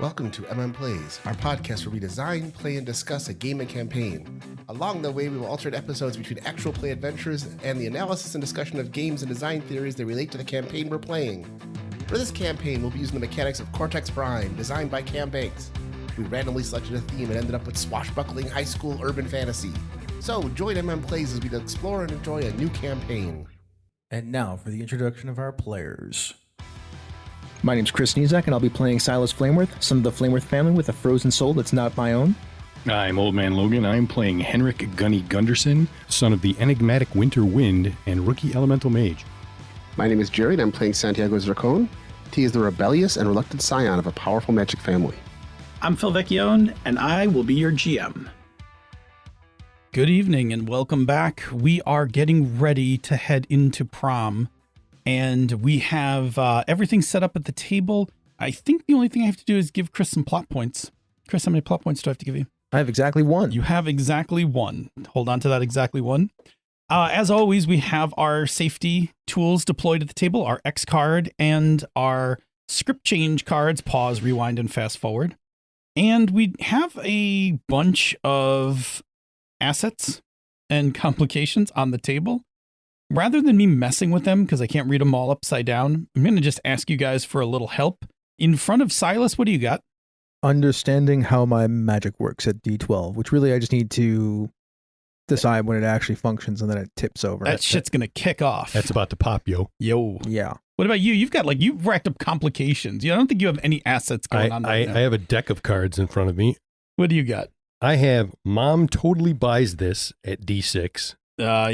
Welcome to Plays, our podcast where we design, play, and discuss a game and campaign. Along the way, we will alternate episodes between actual play adventures and the analysis and discussion of games and design theories that relate to the campaign we're playing. For this campaign, we'll be using the mechanics of CotS Prime, designed by Cam Banks. We randomly selected a theme and ended up with swashbuckling high school urban fantasy. So join Plays as we explore and enjoy a new campaign. And now for the introduction of our players. My name's Chris Nizak, and I'll be playing Silas Flameworth, son of the Flameworth family with a frozen soul that's not my own. I'm Old Man Logan. I'm playing Henrik Gunny Gunderson, son of the enigmatic Winter Wind and rookie elemental mage. My name is Jerry, and I'm playing Santiago Zircon. He is the rebellious and reluctant scion of a powerful magic family. I'm Phil Vecchione, and I will be your GM. Good evening and welcome back. We are getting ready to head into prom, and we have everything set up at the table. I think the only thing I have to do is give Chris some plot points. Chris, how many plot points do I have to give you? I have exactly one. You have exactly one. Hold on to that exactly one. As always, we have our safety tools deployed at the table, our X card and our script change cards, pause, rewind, and fast forward. And we have a bunch of assets and complications on the table. Rather than me messing with them, because I can't read them all upside down, I'm going to just ask you guys for a little help. In front of Silas, what do you got? Understanding how my magic works at D12, which really I just need to decide when it actually functions and then it tips over. That shit's going to kick off. That's about to pop, yo. Yo. Yeah. What about you? You've racked up complications. I don't think you have any assets going on right now. I have a deck of cards in front of me. What do you got? I have Mom totally buys this at D6. I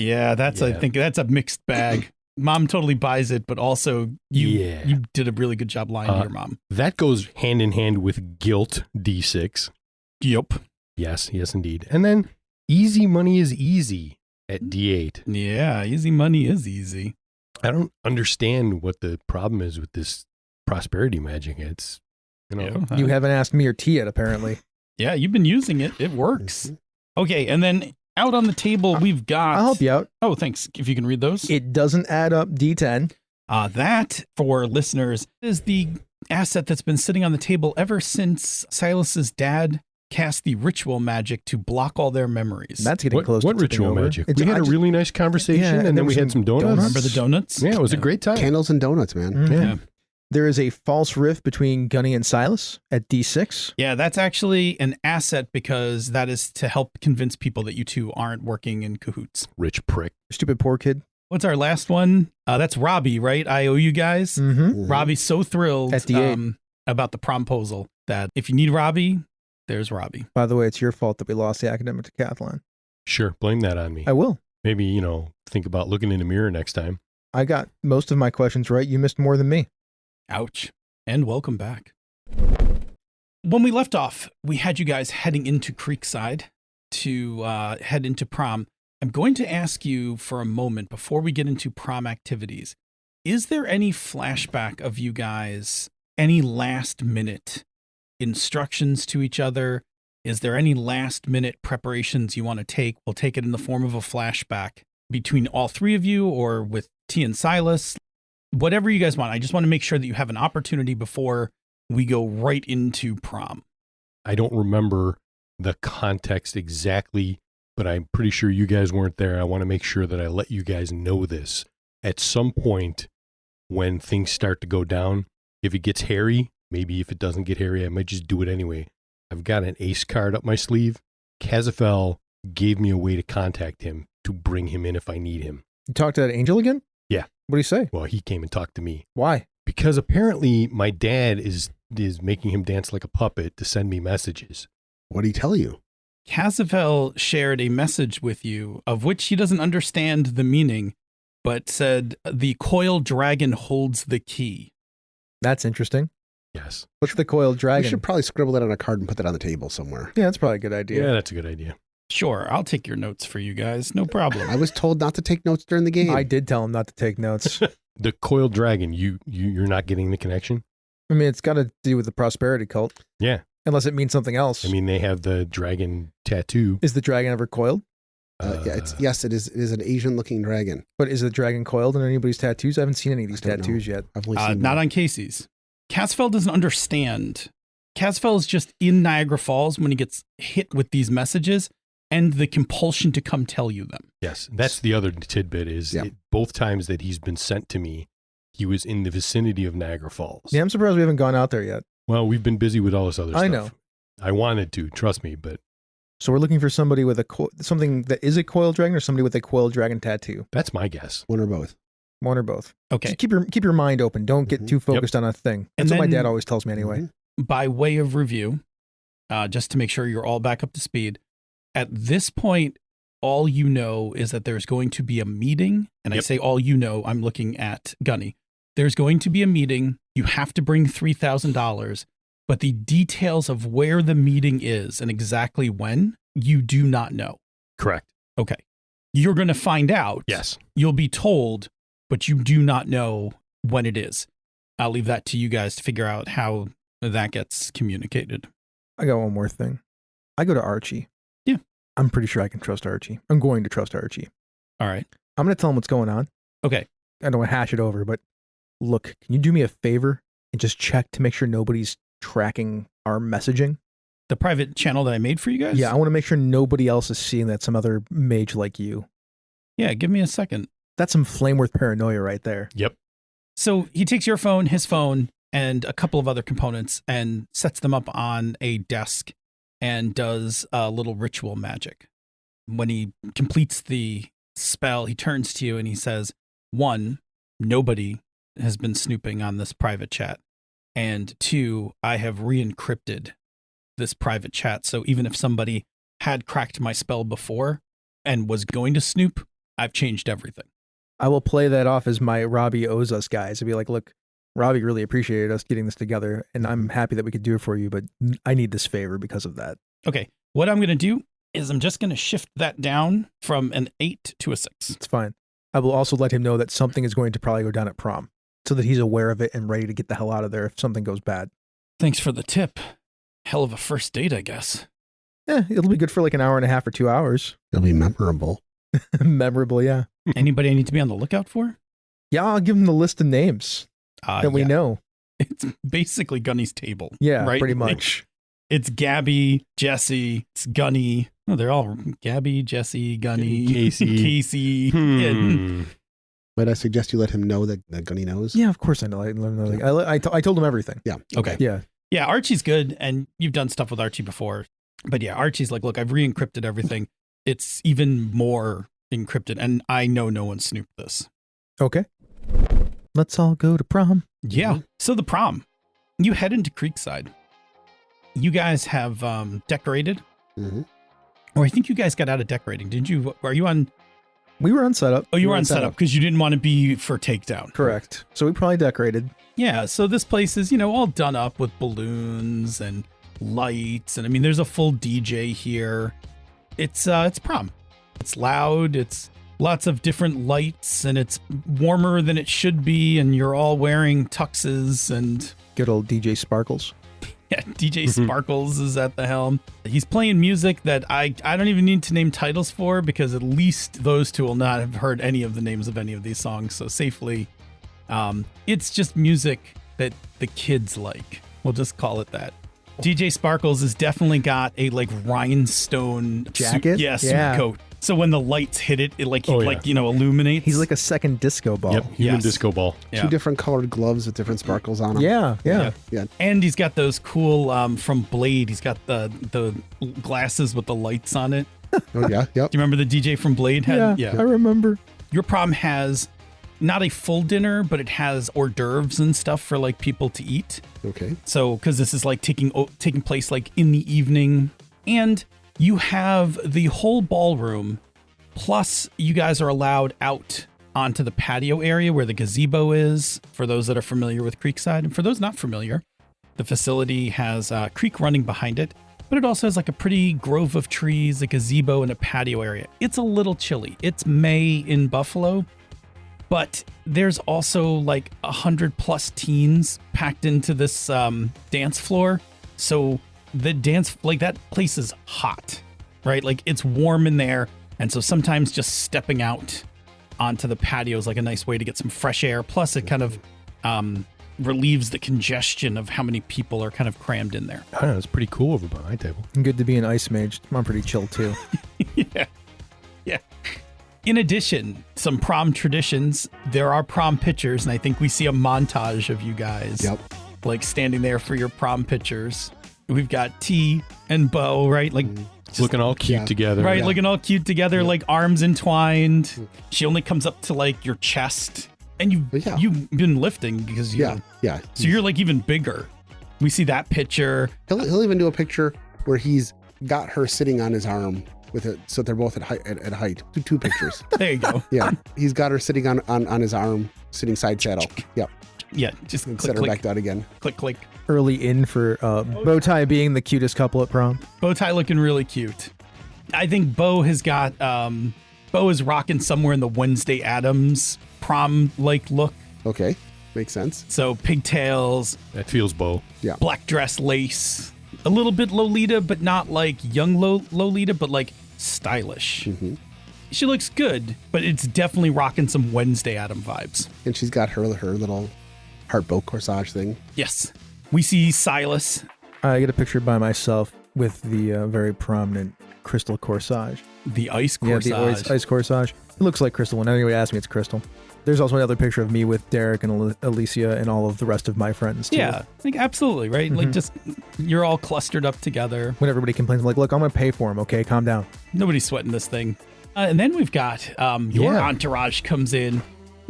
think that's a mixed bag. Mom totally buys it, but also you did a really good job lying to your mom. That goes hand in hand with guilt D6. Yep. Yes, indeed. And then easy money is easy at D8. Yeah, easy money is easy. I don't understand what the problem is with this prosperity magic. It's, you haven't asked me or T yet, apparently. Yeah, you've been using it. It works. Okay, and then out on the table, we've got... I'll help you out. Oh, thanks. If you can read those. It doesn't add up D10. That, for listeners, is the asset that's been sitting on the table ever since Silas's dad cast the ritual magic to block all their memories. That's getting close to what ritual over. magic? We had a really nice conversation, and then we had some donuts. Remember the donuts? Yeah, it was a great time. Candles and donuts, man. Mm-hmm. Yeah. There is a false rift between Gunny and Silas at D6. Yeah, that's actually an asset because that is to help convince people that you two aren't working in cahoots. Rich prick. Stupid poor kid. What's our last one? That's Robbie, right? I owe you guys. Mm-hmm. Robbie's so thrilled At D8. About the promposal that if you need Robbie, there's Robbie. By the way, it's your fault that we lost the academic decathlon. Sure, blame that on me. I will. Maybe, think about looking in the mirror next time. I got most of my questions right. You missed more than me. Ouch. And welcome back. When we left off, we had you guys heading into Creekside to head into prom. I'm going to ask you for a moment before we get into prom activities. Is there any flashback of you guys, any last minute instructions to each other? Is there any last minute preparations you want to take? We'll take it in the form of a flashback between all three of you or with T and Silas. Whatever you guys want. I just want to make sure that you have an opportunity before we go right into prom. I don't remember the context exactly, but I'm pretty sure you guys weren't there. I want to make sure that I let you guys know this. At some point, when things start to go down, if it gets hairy, maybe if it doesn't get hairy, I might just do it anyway. I've got an ace card up my sleeve. Kazafel gave me a way to contact him to bring him in if I need him. You talked to that angel again? Yeah. What do you say? Well, he came and talked to me. Why? Because apparently my dad is making him dance like a puppet to send me messages. What did he tell you? Kazafel shared a message with you of which he doesn't understand the meaning, but said the coiled dragon holds the key. That's interesting. Yes. What's the coiled dragon? We should probably scribble that on a card and put that on the table somewhere. Yeah, that's probably a good idea. Yeah, that's a good idea. Sure, I'll take your notes for you guys. No problem. I was told not to take notes during the game. I did tell him not to take notes. The coiled dragon, you're not getting the connection? I mean, it's got to do with the prosperity cult. Yeah. Unless it means something else. I mean, they have the dragon tattoo. Is the dragon ever coiled? Yes, it is. It is an Asian-looking dragon. But is the dragon coiled in anybody's tattoos? I haven't seen any of these tattoos yet. I've only seen Not on Casey's. Casfeld doesn't understand Casfell is just in Niagara Falls when he gets hit with these messages and the compulsion to come tell you them. Yes, that's the other tidbit is both times that he's been sent to me, he was in the vicinity of Niagara Falls. Yeah, I'm surprised we haven't gone out there yet. Well, we've been busy with all this other stuff. I know. I wanted to, trust me, but... So we're looking for somebody with something that is a coil dragon or somebody with a coil dragon tattoo. That's my guess. One or both. One or both. Okay. Just keep your mind open. Don't get too focused on a thing. That's what my dad always tells me anyway. By way of review, just to make sure you're all back up to speed, at this point, all you know is that there's going to be a meeting. And I say all you know, I'm looking at Gunny. There's going to be a meeting. You have to bring $3,000. But the details of where the meeting is and exactly when, you do not know. Correct. Okay. You're going to find out. Yes. You'll be told, but you do not know when it is. I'll leave that to you guys to figure out how that gets communicated. I got one more thing. I go to Archie. Yeah. I'm pretty sure I can trust Archie. I'm going to trust Archie. All right. I'm going to tell him what's going on. Okay. I don't want to hash it over, but look, can you do me a favor and just check to make sure nobody's tracking our messaging? The private channel that I made for you guys? Yeah, I want to make sure nobody else is seeing that, some other mage like you. Yeah, give me a second. That's some Flameworth paranoia right there. Yep. So he takes your phone, his phone, and a couple of other components and sets them up on a desk and does a little ritual magic. When he completes the spell, he turns to you and he says, 1, nobody has been snooping on this private chat. And 2, I have re-encrypted this private chat. So even if somebody had cracked my spell before and was going to snoop, I've changed everything. I will play that off as my Robbie owes us guys. I'd be like, look, Robbie really appreciated us getting this together, and I'm happy that we could do it for you, but I need this favor because of that. Okay. What I'm going to do is I'm just going to shift that down from an 8 to a 6. It's fine. I will also let him know that something is going to probably go down at prom, so that he's aware of it and ready to get the hell out of there if something goes bad. Thanks for the tip. Hell of a first date, I guess. Yeah, it'll be good for like an hour and a half or 2 hours. It'll be memorable. Memorable, yeah. Anybody I need to be on the lookout for? Yeah, I'll give him the list of names that we know. It's basically Gunny's table. Yeah, right? pretty much. It's Gabby, Jesse, it's Gunny. Oh, they're all Gabby, Jesse, Gunny, Casey. And Might I suggest you let him know that Gunny knows? Yeah, of course I know. I told him everything. Yeah. Okay. Yeah. Yeah, Archie's good, and you've done stuff with Archie before. But yeah, Archie's like, look, I've re-encrypted everything. It's even more encrypted, and I know no one snooped this. Okay. Let's all go to prom. Yeah. So the prom, you head into Creekside. You guys have decorated. Mm-hmm. Or I think you guys got out of decorating. Did you? Are you on? We were on setup. Oh, you were on setup because you didn't want to be for takedown. Correct. So we probably decorated. Yeah. So this place is, all done up with balloons and lights. And I mean, there's a full DJ here. It's prom. It's loud. It's lots of different lights, and it's warmer than it should be. And you're all wearing tuxes and good old DJ Sparkles. Yeah, DJ Sparkles is at the helm. He's playing music that I don't even need to name titles for, because at least those two will not have heard any of the names of any of these songs. So safely, it's just music that the kids like. We'll just call it that. DJ Sparkles has definitely got a like rhinestone jacket. Suit coat. So when the lights hit it, illuminates. He's like a second disco ball. Yep, human disco ball. Yeah. 2 different colored gloves with different sparkles on them. Yeah. And he's got those cool from Blade. He's got the glasses with the lights on it. Oh yeah, yep. Do you remember the DJ from Blade? Yeah, I remember. Your prom has not a full dinner, but it has hors d'oeuvres and stuff for like people to eat. Okay. So because this is like taking place like in the evening, and you have the whole ballroom, plus you guys are allowed out onto the patio area where the gazebo is, for those that are familiar with Creekside. And for those not familiar, the facility has a creek running behind it, but it also has like a pretty grove of trees, a gazebo, and a patio area. It's a little chilly. It's May in Buffalo, but there's also like 100+ teens packed into this dance floor. So the dance, like that place is hot, right? Like it's warm in there. And so sometimes just stepping out onto the patio is like a nice way to get some fresh air. Plus it kind of relieves the congestion of how many people are kind of crammed in there. I don't know, it's pretty cool over by my table. Good to be an ice mage. I'm pretty chill too. Yeah. In addition, some prom traditions. There are prom pictures, and I think we see a montage of you guys. Yep. Like standing there for your prom pictures. We've got T and Bo, right? Like just Looking all cute together. right, Yeah. looking all cute together, like arms entwined. She only comes up to like your chest, and you've been lifting because you. Yeah. So you're like even bigger. We see that picture. He'll even do a picture where he's got her sitting on his arm with it, so they're both at height. Do 2 pictures. There you go. Yeah, he's got her sitting on his arm, sitting side saddle. Yep, Yeah, just and click, set her click, back down again. click, click. Early in for Bowtie being the cutest couple at prom. Bow tie looking really cute. I think Bo has got Bo is rocking somewhere in the Wednesday Addams prom like look. Okay, makes sense. So pigtails, That feels Bo. black dress lace, a little bit Lolita, but not like young Lolita, but like stylish. Mm-hmm. She looks good, but it's definitely rocking some Wednesday Adam vibes. And she's got her little heart bow corsage thing. Yes. We see Silas. I get a picture by myself with the very prominent crystal corsage. The ice corsage. Yeah, the ice corsage. It looks like crystal. When anybody asks me, it's crystal. There's also another picture of me with Derek and Alicia and all of the rest of my friends, too. Yeah, like absolutely, right? Like just you're all clustered up together. When everybody complains, I'm like, look, I'm going to pay for them, okay? Calm down. Nobody's sweating this thing. And then we've got your Yeah. entourage comes in.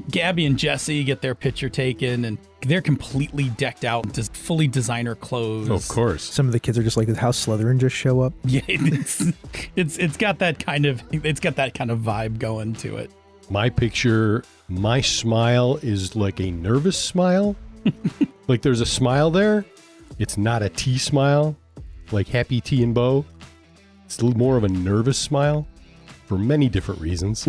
Gabby and Jesse get their picture taken, and they're completely decked out in just fully designer clothes. Oh, of course. Some of the kids are just like, did House Slytherin just show up? Yeah, it's got that kind of vibe going to it. My picture, my smile is like a nervous smile. Like there's a smile there. It's not a T smile, like Happy T and Bo. It's a little more of a nervous smile for many different reasons.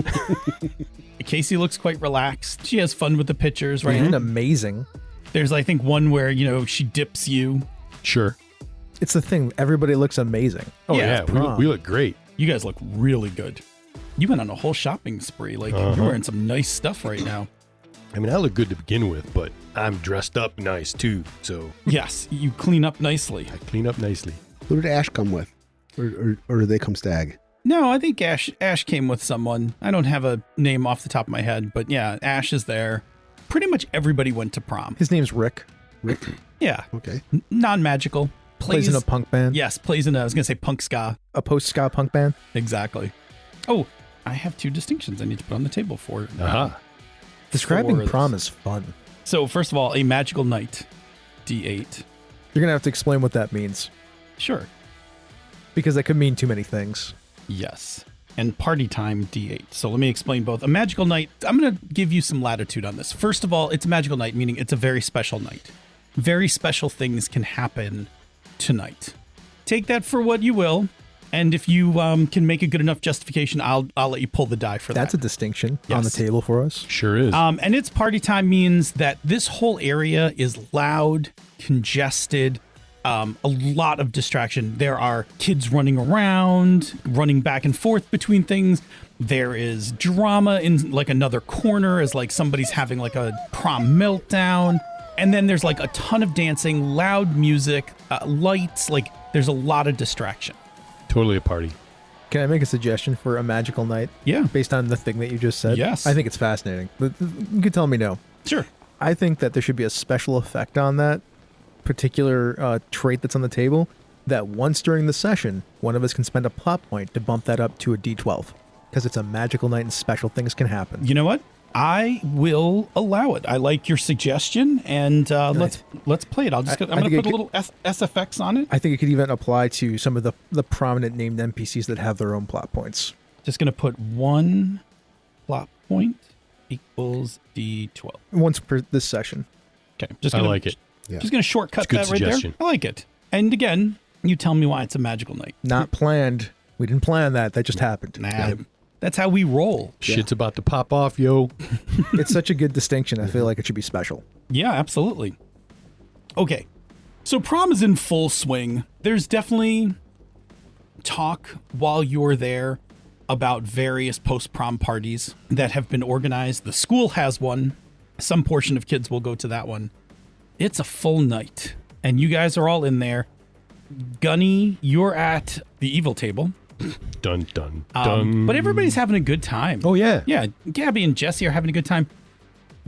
Casey looks quite relaxed. She has fun with the pictures, right? And amazing. There's, I think, one where, she dips you. Sure. It's the thing. Everybody looks amazing. Oh, Yeah, yeah. it's We look great. You guys look really good. You went on a whole shopping spree. Like, you're wearing some nice stuff right now. I mean, I look good to begin with, but I'm dressed up nice too. So Yes, you clean up nicely. I clean up nicely. Who did Ash come with? Or did they come stag? No, I think Ash came with someone. I don't have a name off the top of my head, but yeah, Ash is there. Pretty much everybody went to prom. His name's Rick. Rick? Yeah, Okay. non-magical. Plays in a punk band. Yes, plays in I was going to say punk ska. A post-ska punk band. Exactly. Oh, I have 2 distinctions I need to put on the table for. Aha. Describing For this. prom is fun. So, first of all, a magical night, D8. You're going to have to explain what that means. Sure. Because that could mean too many things. Yes. And party time, D8. So let me explain both. A magical night, I'm going to give you some latitude on this. First of all, it's a magical night, meaning it's a very special night. Very special things can happen tonight. Take that for what you will. And if you can make a good enough justification, I'll let you pull the die for That's a that. distinction on the Yes. table for us. Sure is. And it's party time means that this whole area is loud, congested, a lot of distraction. There are kids running around, running back and forth between things. There is drama in like another corner as like somebody's having like a prom meltdown. And then there's like a ton of dancing, loud music, lights. Like there's a lot of distraction. Totally a party. Can I make a suggestion for a magical night? Yeah. Based on the thing that you just said? Yes. I think it's fascinating. You can tell me no. Sure. I think that there should be a special effect on that particular trait that's on the table, that once during the session, one of us can spend a plot point to bump that up to a D12. Because it's a magical night and special things can happen. You know what? I will allow it. I like your suggestion, and let's play it. I'm going to put a little SFX on it. I think it could even apply to some of the prominent named NPCs that have their own plot points. Just going to put 1 plot point equals D12. Once per this session. Okay. Just I gonna, like it. Just going to shortcut It's a good that right suggestion. there. I like it. And again, you tell me why it's a magical night. Not planned. We didn't plan that. That just happened. Nah, that's how we roll. Shit's about to pop off, yo. It's such a good distinction. I feel like it should be special. Yeah, absolutely. Okay. So prom is in full swing. There's definitely talk while you're there about various post-prom parties that have been organized. The school has one. Some portion of kids will go to that one. It's a full night, and you guys are all in there. Gunny, you're at the evil table. Dun, dun, dun. But everybody's having a good time. Oh, yeah. Yeah, Gabby and Jesse are having a good time.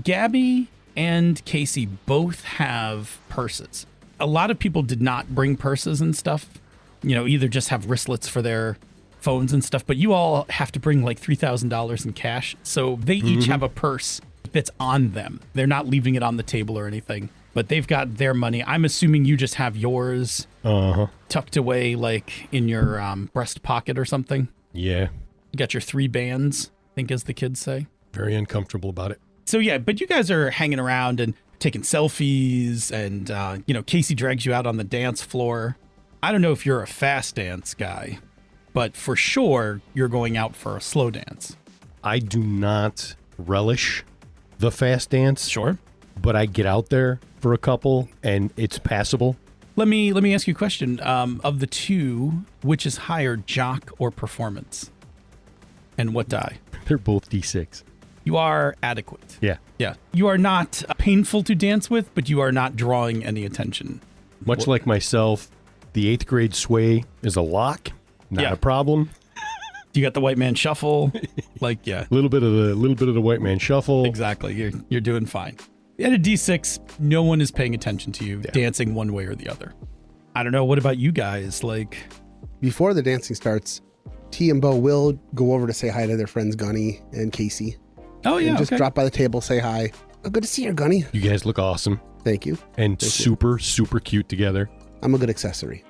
Gabby and Casey both have purses. A lot of people did not bring purses and stuff. You know, either just have wristlets for their phones and stuff, but you all have to bring like $3,000 in cash. So they each have a purse that's on them. They're not leaving it on the table or anything, but they've got their money. I'm assuming you just have yours tucked away like in your breast pocket or something. Yeah. You got your 3 bands, I think, as the kids say. Very uncomfortable about it. So yeah, but you guys are hanging around and taking selfies, and you know, Casey drags you out on the dance floor. I don't know if you're a fast dance guy, but for sure you're going out for a slow dance. I do not relish the fast dance. Sure. But I get out there for a couple and it's passable. Let me ask you a question. Of the two, which is higher, jock or performance? And what die? They're both D6. You are adequate. Yeah. Yeah. You are not painful to dance with, but you are not drawing any attention. Much like myself, the 8th grade sway is a lock, not a problem. You got the white man shuffle, like yeah. A little bit of the white man shuffle. Exactly. You're doing fine. At a D6, no one is paying attention to you dancing one way or the other. I don't know. What about you guys? Like, Before the dancing starts, T and Bo will go over to say hi to their friends Gunny and Casey. oh yeah, And just okay. drop by the table, say hi. Oh, good to see you, Gunny. You guys look awesome Thank you. and super cute together. I'm a good accessory.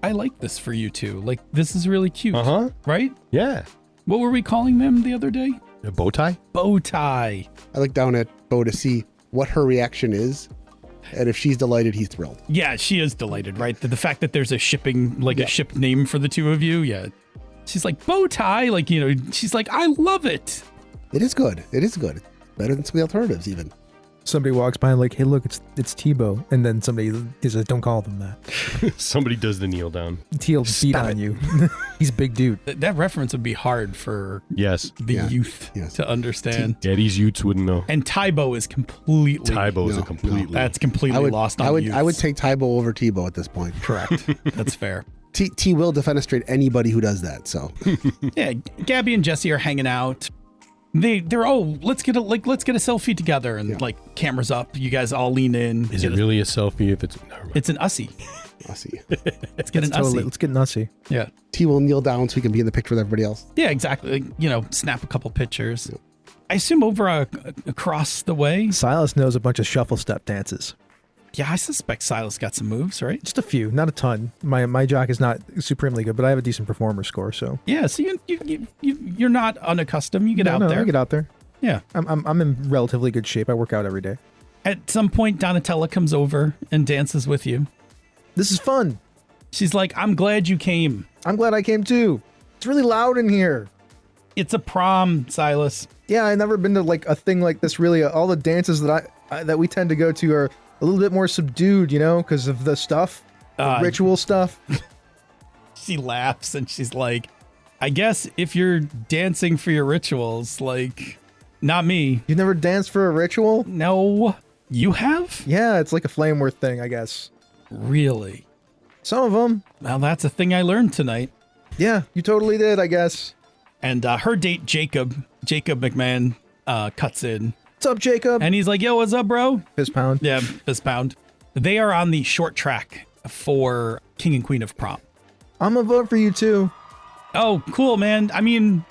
I like this for you two. Like, this is really cute. Right? Yeah. What were we calling them the other day? A bow tie? Bow tie. I look down at Bo to see what her reaction is. And if she's delighted, he's thrilled. Yeah, she is delighted, right? The fact that there's a shipping, like a ship name for the two of you. Yeah. She's like, bow tie. Like, you know, she's like, I love it. It is good. It is good. Better than some of the alternatives, even. Somebody walks by and like, hey, look, it's Tebow. And then somebody says, don't call them that. Somebody does the kneel down. He'll beat on you. He's a big dude. That reference would be hard for Yes. the youth to understand. Yeah, these youths wouldn't know. And Tybo is completely... Tybo is a completely... That's completely lost on youths. I would take Tybo over Tebow at this point. Correct. That's fair. T will defenestrate anybody who does that. So Yeah, Gabby and Jesse are hanging out. They're let's get a selfie together, and like cameras up. You guys all lean in. Is it really a selfie if it's... It's an ussy. I'll see. Let's get an ussy. Let's get nutsy. Yeah. T will kneel down so he can be in the picture with everybody else. Yeah, exactly. Like, you know, snap a couple pictures. I assume over across the way. Silas knows a bunch of shuffle step dances. Yeah, I suspect Silas got some moves, right? Just a few, not a ton. My jock is not supremely good, but I have a decent performer score, so. Yeah, so you're not unaccustomed. You get out there. I get out there. Yeah. I'm in relatively good shape. I work out every day. At some point, Donatella comes over and dances with you. This is fun. She's like, I'm glad you came. I'm glad I came too. It's really loud in here. It's a prom, Silas. Yeah, I've never been to like a thing like this. Really, all the dances that that we tend to go to are a little bit more subdued, you know, because of the stuff, the ritual stuff. She laughs and she's like, I guess if you're dancing for your rituals, like, not me. You've never danced for a ritual? No. You have? Yeah, it's like a Flameworth thing, I guess. Really? Some of them. Well, that's a thing I learned tonight. Yeah, you totally did, I guess. And her date, Jacob McMahon, cuts in. What's up, Jacob? And he's like, yo, what's up, bro? Fist pound. Yeah, fist pound. They are on the short track for King and Queen of Prom. I'm gonna vote for you too. Oh, cool, man. I mean,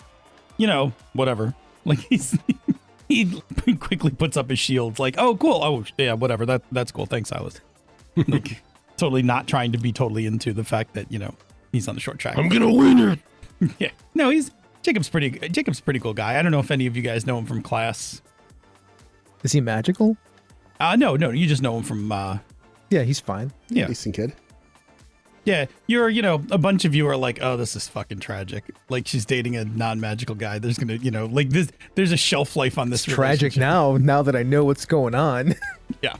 you know, whatever. Like he quickly puts up his shield. Like, oh, cool. Oh, yeah, whatever. That's cool. Thanks, Silas. Like, totally not trying to be totally into the fact that, you know, he's on the short track. I'm gonna win it. Yeah. No, Jacob's pretty cool guy. I don't know if any of you guys know him from class. Is he magical? No, you just know him from Yeah, he's fine. yeah. Decent kid. Yeah, a bunch of you are like, oh, this is fucking tragic. Like, she's dating a non-magical guy. There's gonna, like this. There's a shelf life on this. It's tragic now that I know what's going on. Yeah,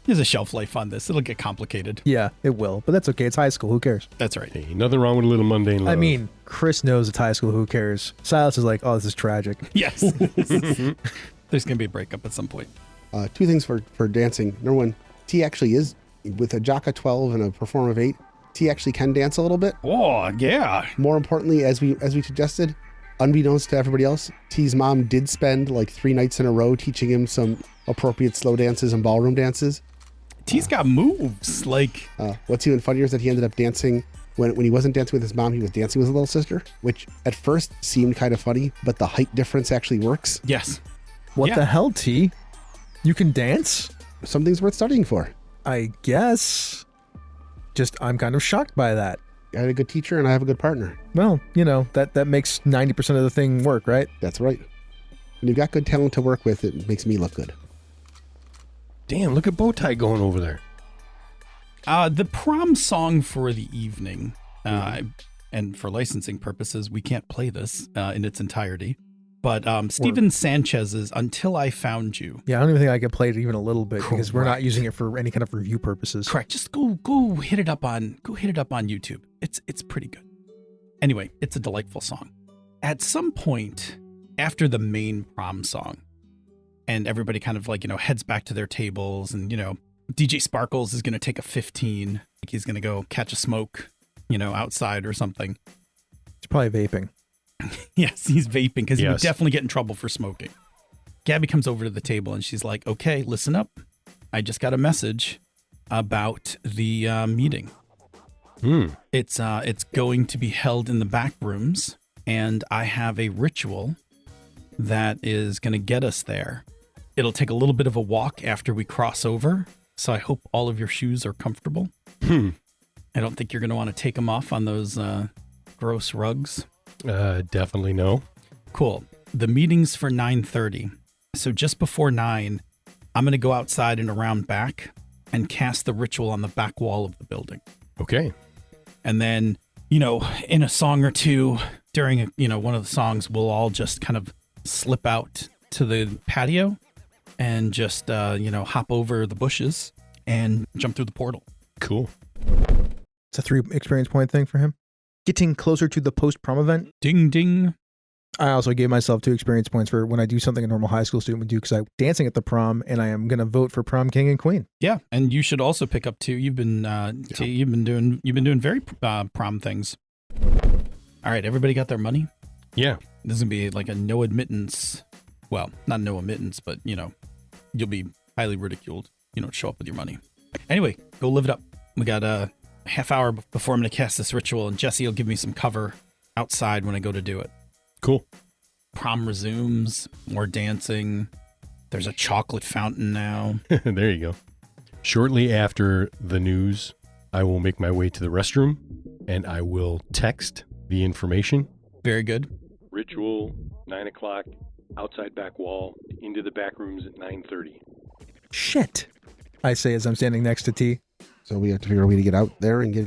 there's a shelf life on this. It'll get complicated. Yeah, it will, but that's okay. It's high school. Who cares? That's right. Hey, nothing wrong with a little mundane love. I mean, Chris knows it's high school. Who cares? Silas is like, oh, this is tragic. Yes. There's gonna be a breakup at some point. Two things for dancing. Number one, T actually is, with a Jaka 12 and a Perform of 8, T actually can dance a little bit. Oh, yeah. More importantly, as we suggested, unbeknownst to everybody else, T's mom did spend like 3 nights in a row teaching him some appropriate slow dances and ballroom dances. T's got moves. Like, what's even funnier is that he ended up dancing when he wasn't dancing with his mom, he was dancing with his little sister, which at first seemed kind of funny, but the height difference actually works. yes. What Yeah. the hell, T? You can dance? Something's worth studying for. I guess. Just, I'm kind of shocked by that. I had a good teacher and I have a good partner. Well, that makes 90% of the thing work, right? That's right. When you've got good talent to work with, it makes me look good. Damn, look at Bowtie going over there. The prom song for the evening, and for licensing purposes, we can't play this in its entirety. But Steven Sanchez's "Until I Found You." Yeah, I don't even think I can play it even a little bit because we're not Correct. using it for any kind of review purposes. Correct. Just go hit it up on YouTube. It's pretty good. Anyway, it's a delightful song. At some point after the main prom song, and everybody kind of heads back to their tables, and DJ Sparkles is going to take a 15. Like he's going to go catch a smoke, outside or something. It's probably vaping. Yes, he's vaping because he would Yes. definitely get in trouble for smoking. Gabby comes over to the table and she's like, "Okay, listen up. I just got a message about the meeting. It's going to be held in the back rooms, and I have a ritual that is going to get us there. It'll take a little bit of a walk after we cross over, so I hope all of your shoes are comfortable. I don't think you're going to want to take them off on those gross rugs." Definitely no. Cool. The meeting's for 9:30. So just before 9, I'm going to go outside and around back and cast the ritual on the back wall of the building. Okay. And then, in a song or two during, one of the songs, we'll all just kind of slip out to the patio and just, hop over the bushes and jump through the portal. Cool. It's a 3 experience point thing for him. Getting closer to the post-prom event. Ding, ding. I also gave myself 2 experience points for when I do something a normal high school student would do because I'm dancing at the prom and I am going to vote for prom king and queen. Yeah, and you should also pick up 2. You've been doing very prom things. All right, everybody got their money? Yeah. This is gonna be like a no admittance. Well, not no admittance, but you'll be highly ridiculed. Show up with your money. Anyway, go live it up. We got a half hour before I'm gonna cast this ritual, and Jesse will give me some cover outside when I go to do it. Cool. Prom resumes. More dancing. There's a chocolate fountain now. There you go. Shortly after the news, I will make my way to the restroom and I will text the information. Very good. Ritual, 9 o'clock, outside back wall, into the back rooms at 9:30. Shit, I say as I'm standing next to T. So we have to figure out a way to get out there and get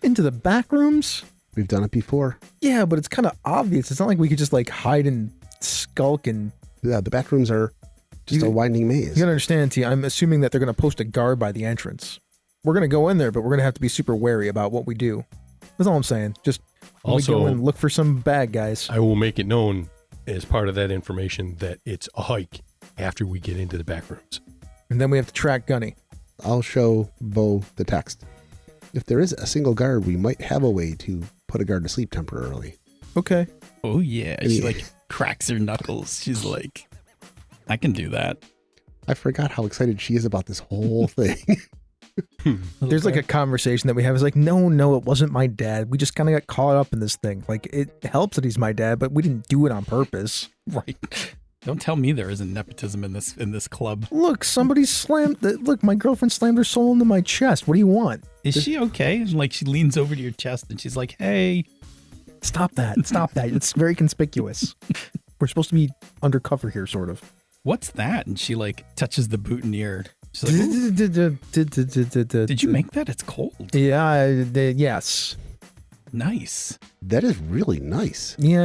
Into the back rooms? We've done it before. Yeah, but it's kind of obvious. It's not like we could just hide and skulk and... Yeah, the back rooms are just a winding maze. You gotta understand, T, I'm assuming that they're gonna post a guard by the entrance. We're gonna go in there, but we're gonna have to be super wary about what we do. That's all I'm saying. Just when we go and look for some bad guys. I will make it known as part of that information that it's a hike after we get into the back rooms. And then we have to track Gunny. I'll show Bo the text. If there is a single guard, we might have a way to put a guard to sleep temporarily. Okay. Oh yeah. She cracks her knuckles. She's like, I can do that. I forgot how excited she is about this whole thing. There's a conversation that we have. It's like, no, it wasn't my dad. We just kind of got caught up in this thing. It helps that he's my dad, but we didn't do it on purpose. Right. Don't tell me there isn't nepotism in this club. Look, somebody look, my girlfriend slammed her soul into my chest. What do you want? Is she okay? She leans over to your chest and she's like, "Hey, Stop that. It's very conspicuous. We're supposed to be undercover here, sort of. what's that?" And she touches the boutonniere. She's like, "Ooh, did you make that? It's cold." Yeah, yes. Nice. That is really nice. Yeah,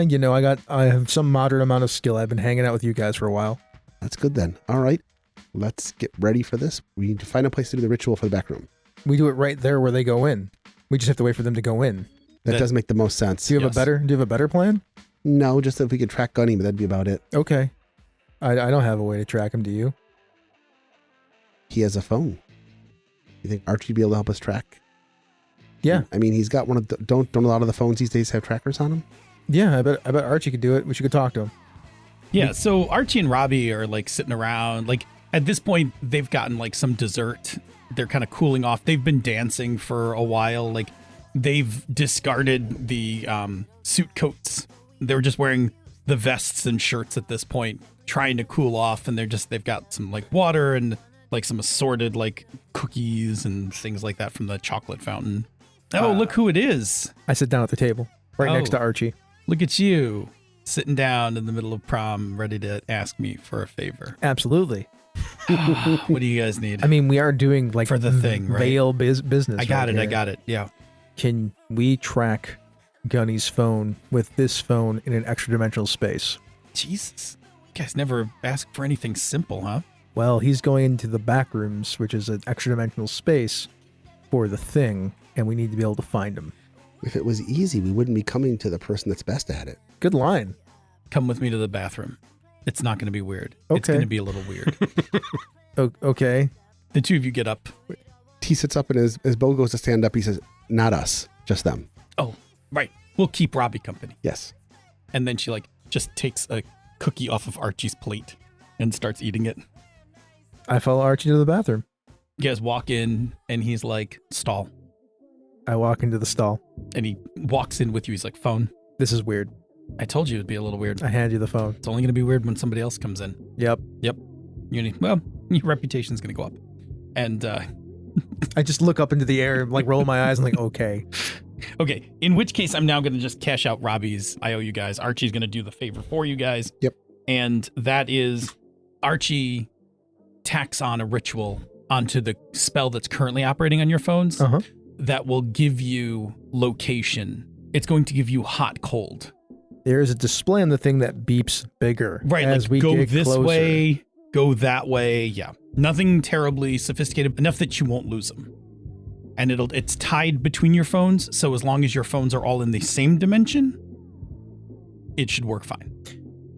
I have some moderate amount of skill. I've been hanging out with you guys for a while. That's good then. All right. Let's get ready for this. We need to find a place to do the ritual for the back room. We do it right there where they go in. We just have to wait for them to go in. That does make the most sense. Do you have a better plan? No, just if we could track Gunny, but that'd be about it. Okay. I don't have a way to track him, do you? he has a phone. You think Archie'd be able to help us track? Yeah. I mean, he's got one of the, don't a lot of the phones these days have trackers on them? Yeah, I bet Archie could do it. We should go talk to him. Yeah, so Archie and Robbie are like sitting around. Like at this point, they've gotten like some dessert. They're kind of cooling off. They've been dancing for a while. Like they've discarded the suit coats. They're just wearing the vests and shirts at this point, trying to cool off. And they've got some like water and like some assorted like cookies and things like that from the chocolate fountain. Oh, look who it is. I sit down at the table right next to Archie. Look at you sitting down in the middle of prom, ready to ask me for a favor. Absolutely. What do you guys need? I mean, we are doing like For the thing, right? Veil business. I got right it. I here. got it. Yeah. Can we track Gunny's phone with this phone in an extra dimensional space? Jesus. You guys never ask for anything simple, huh? Well, he's going into the back rooms, which is an extra dimensional space for the thing, and we need to be able to find him. If it was easy, we wouldn't be coming to the person that's best at it. Good line. Come with me to the bathroom. It's not going to be weird. It's Okay. going to be a little weird. Okay. The two of you get up. He sits up and as Bo goes to stand up, he says, not us, just them. Oh, right. We'll keep Robbie company. Yes. And then she like just takes a cookie off of Archie's plate and starts eating it. I follow Archie to the bathroom. You guys walk in and he's like, stall. I walk into the stall. And he walks in with you. He's like, phone. This is weird. I told you it'd be a little weird. I hand you the phone. It's only going to be weird when somebody else comes in. Yep. Well, your reputation's going to go up. And I just look up into the air, like roll my eyes and like, okay. okay, in which case I'm now going to just cash out Robbie's. I owe you guys. Archie's going to do the favor for you guys. Yep. And that is Archie tacks on a ritual onto the spell that's currently operating on your phones that will give you location. It's going to give you hot, cold. There is a display on the thing that beeps bigger. Right, as like we go get this closer. way, go that way. Yeah. Nothing terribly sophisticated, enough that you won't lose them. And it's tied between your phones, so as long as your phones are all in the same dimension, it should work fine.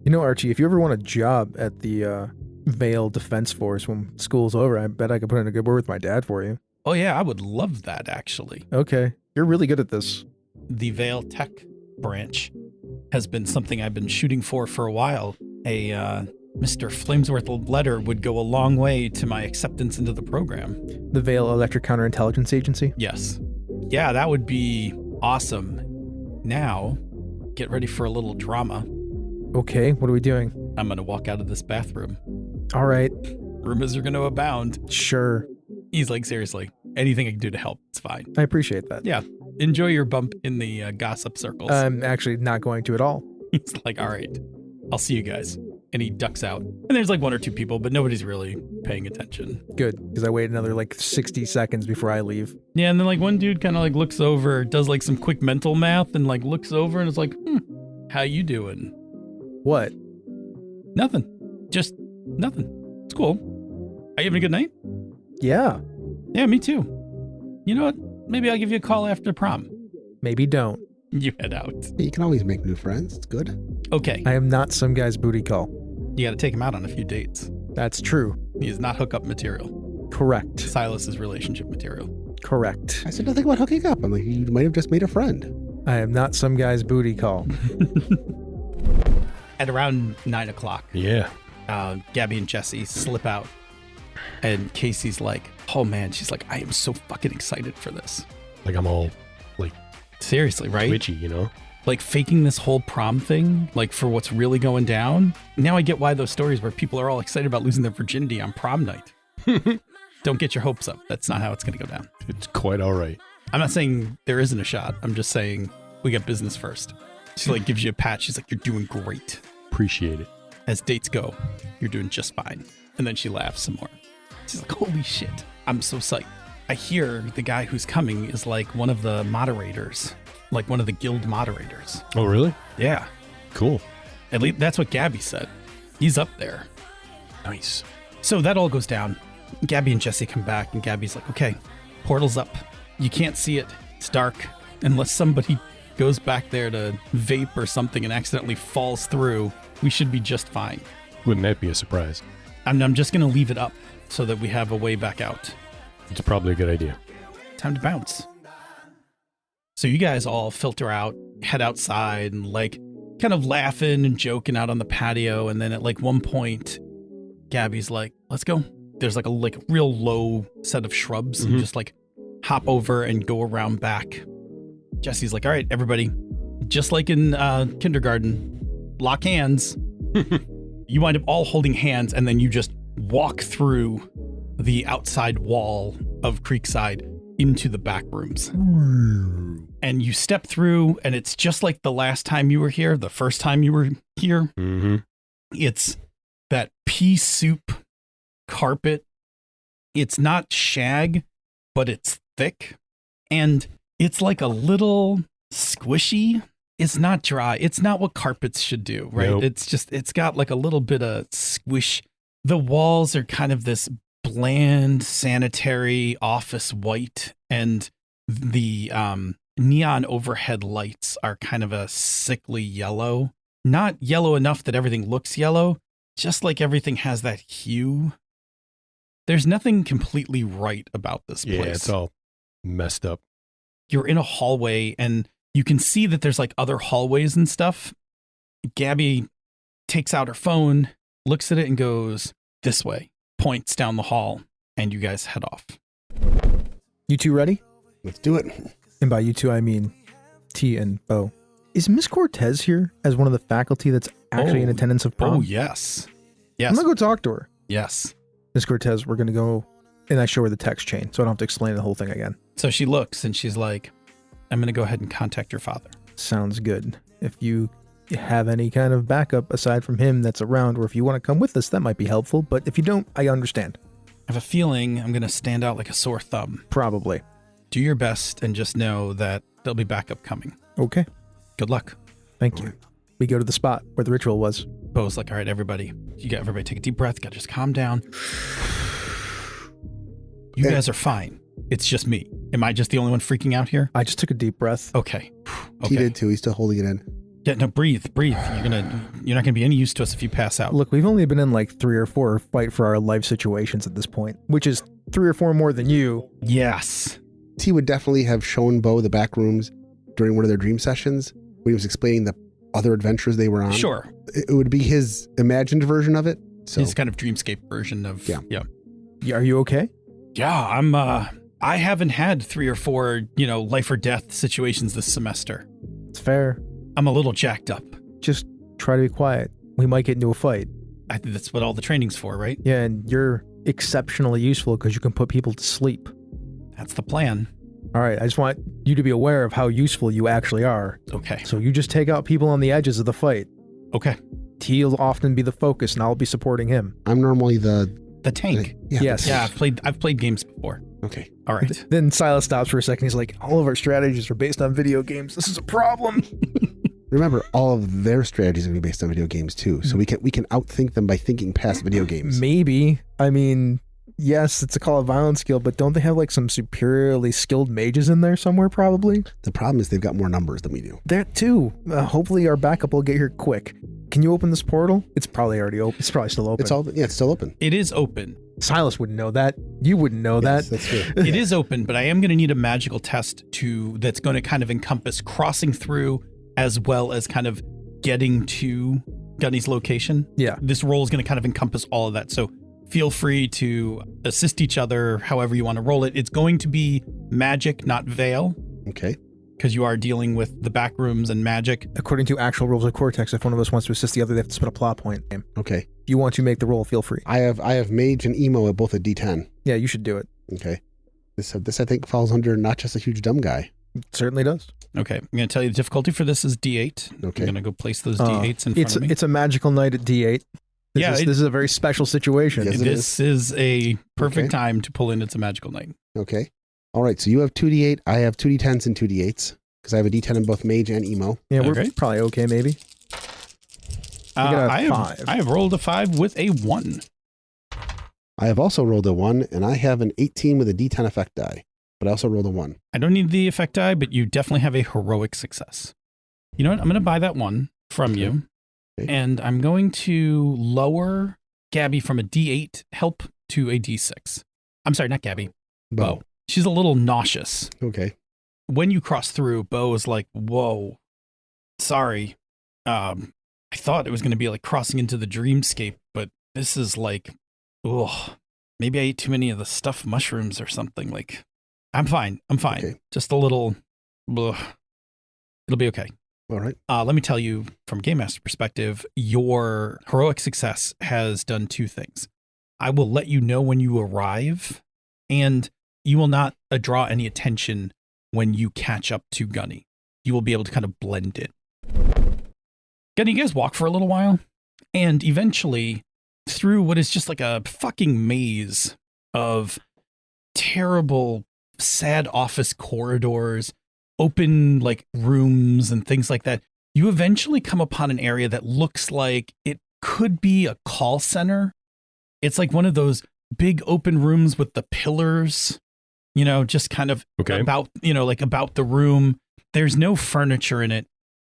You know, Archie, if you ever want a job at the Vale Defense Force when school's over, I bet I could put in a good word with my dad for you. Oh yeah, I would love that actually. Okay. You're really good at this. The Vale Tech branch has been something I've been shooting for a while. A Mr. Flamesworth letter would go a long way to my acceptance into the program. The Vale Electric Counterintelligence Agency? Yes. Yeah, that would be awesome. Now, get ready for a little drama. Okay, what are we doing? I'm going to walk out of this bathroom. All right, Rumors are going to abound. sure. He's like, seriously, anything I can do to help, it's fine. I appreciate that. Yeah, enjoy your bump in the gossip circles. I'm actually not going to at all. He's like, all right, I'll see you guys. And he ducks out. And there's like one or two people, but nobody's really paying attention. Good, because I wait another like 60 seconds before I leave. Yeah, and then like one dude kind of like looks over, does like some quick mental math and like looks over and is like, how you doing? What? Nothing. Just nothing. It's cool. Are you having a good night? Yeah, Yeah, me too. You know what? Maybe I'll give you a call after prom. maybe don't. You head out. You can always make new friends. It's good. Okay. I am not some guy's booty call. You got to take him out on a few dates. That's true. He is not hookup material. Correct. Silas's relationship material. Correct. I said nothing about hooking up. I'm like, you might have just made a friend. I am not some guy's booty call. At around 9 o'clock, Yeah. Gabby and Jesse slip out. And Casey's like, oh man, she's like, I am so fucking excited for this. Like I'm all like Seriously, right? twitchy, you know? Like faking this whole prom thing, like for what's really going down. Now I get why those stories where people are all excited about losing their virginity on prom night. Don't get your hopes up. That's not how it's going to go down. It's quite all right. I'm not saying there isn't a shot. I'm just saying we got business first. She like gives you a pat. She's like, you're doing great. Appreciate it. As dates go, you're doing just fine. And then she laughs some more. She's like, holy shit. I'm so psyched. I hear the guy who's coming is like one of the moderators, like one of the guild moderators. Oh, really? Yeah. Cool. At least that's what Gabby said. He's up there. Nice. So that all goes down. Gabby and Jesse come back, and Gabby's like, okay, portal's up. You can't see it. It's dark. Unless somebody goes back there to vape or something and accidentally falls through, we should be just fine. Wouldn't that be a surprise? I'm just going to leave it up. so that we have a way back out. It's probably a good idea. Time to bounce. So you guys all filter out, head outside, and like kind of laughing and joking out on the patio. And then at like one point, Gabby's like, let's go. There's like a real low set of shrubs and just like hop over and go around back. Jesse's like, all right, everybody, just like in kindergarten, lock hands. You wind up all holding hands, and then you just walk through the outside wall of Creekside into the back rooms. And you step through, and it's just like the last time you were here, the first time you were here. Mm-hmm. It's that pea soup carpet. It's not shag, but it's thick. And it's like a little squishy. It's not dry. It's not what carpets should do, right? Nope. It's got like a little bit of squish. The walls are kind of this bland, sanitary office white, and the neon overhead lights are kind of a sickly yellow. Not yellow enough that everything looks yellow, just like everything has that hue. There's nothing completely right about this place. Yeah, it's all messed up. You're in a hallway, and you can see that there's like other hallways and stuff. Gabby takes out her phone, looks at it, and goes, this way, points down the hall, and you guys head off. You two ready? Let's do it. And by you two, I mean T and Bo. Is Miss Cortez here as one of the faculty that's actually in attendance of prom? Oh, yes. Yes. I'm going to go talk to her. Yes. Miss Cortez, we're going to go, and I show her the text chain, so I don't have to explain the whole thing again. So she looks, and she's like, I'm going to go ahead and contact your father. Sounds good. If you have any kind of backup aside from him that's around, or if you want to come with us, that might be helpful. But if you don't, I understand. I have a feeling I'm going to stand out like a sore thumb. Probably. Do your best and just know that there'll be backup coming. Okay. Good luck. Thank you. We go to the spot where the ritual was. Bo's like, all right, everybody take a deep breath. Got to just calm down. You guys are fine. It's just me. Am I just the only one freaking out here? I just took a deep breath. Okay. He did too. He's still holding it in. Yeah, no, breathe. You're not gonna be any use to us if you pass out. Look, we've only been in like 3 or 4 fight for our life situations at this point, which is 3 or 4 more than you. Yes. T would definitely have shown Bo the back rooms during one of their dream sessions when he was explaining the other adventures they were on. Sure. It would be his imagined version of it. So His kind of dreamscape version of Yeah. Are you okay? Yeah, I haven't had 3 or 4, life or death situations this semester. It's fair. I'm a little jacked up. Just try to be quiet. We might get into a fight. I think that's what all the training's for, right? Yeah, and you're exceptionally useful because you can put people to sleep. That's the plan. All right, I just want you to be aware of how useful you actually are. Okay. So you just take out people on the edges of the fight. Okay. T will often be the focus, and I'll be supporting him. I'm normally the tank. Yes. Yeah, I've played games before. Okay. All right. Then Silas stops for a second. He's like, all of our strategies are based on video games. This is a problem. Remember, all of their strategies are going to be based on video games too. So we can outthink them by thinking past video games. Maybe. I mean, yes, it's a Call of Violence skill, but don't they have like some superiorly skilled mages in there somewhere probably? The problem is they've got more numbers than we do. That too. Hopefully our backup will get here quick. Can you open this portal? It's probably already open. It's probably still open. It's still open. It is open. Silas wouldn't know that. You wouldn't know Yes, that. that's true. It is open, but I am going to need a magical test that's going to kind of encompass crossing through as well as kind of getting to Gunny's location. Yeah. This roll is going to kind of encompass all of that. So feel free to assist each other however you want to roll it. It's going to be magic, not veil, Okay. because you are dealing with the back rooms and magic. According to actual rules of Cortex, if one of us wants to assist the other, they have to spend a plot point. If Okay. you want to make the roll, feel free. I have mage and emo at both a D10. Yeah, you should do it. Okay. This I think falls under not just a huge dumb guy. It certainly does. Okay, I'm going to tell you the difficulty for this is D8. Okay. I'm going to go place those D8s in front of me. It's a magical night at D8. This is a very special situation. Yes, it This is a perfect time to pull in It's a Magical Night. Okay. All right. So you have 2D8. I have 2D10s and 2D8s because I have a D10 in both mage and emo. Yeah, we're Okay. probably okay, maybe. got a I 5. have rolled a 5 with a 1. I have also rolled a 1, and I have an 18 with a D10 effect die, but I also rolled a 1. I don't need the effect die, but you definitely have a heroic success. You know what? I'm going to buy that 1 from you, Okay. and I'm going to lower Gabby from a D8 help to a D6. I'm sorry, not Gabby. Bo. Bo. She's a little nauseous. Okay. When you cross through, Bo is like, whoa, sorry. I thought it was going to be like crossing into the dreamscape, but this is like, oh, maybe I ate too many of the stuffed mushrooms or something. Like, I'm fine. Okay. Just a little, ugh. It'll be okay. All right. Let me tell you from Game Master perspective, your heroic success has done two things. I will let you know when you arrive, and you will not draw any attention when you catch up to Gunny. You will be able to kind of blend it. Gunny, you guys walk for a little while, and eventually through what is just like a fucking maze of terrible, sad office corridors, open like rooms and things like that, you eventually come upon an area that looks like it could be a call center. It's like one of those big open rooms with the pillars, you know, just kind of about, you know, like about the room. There's no furniture in it.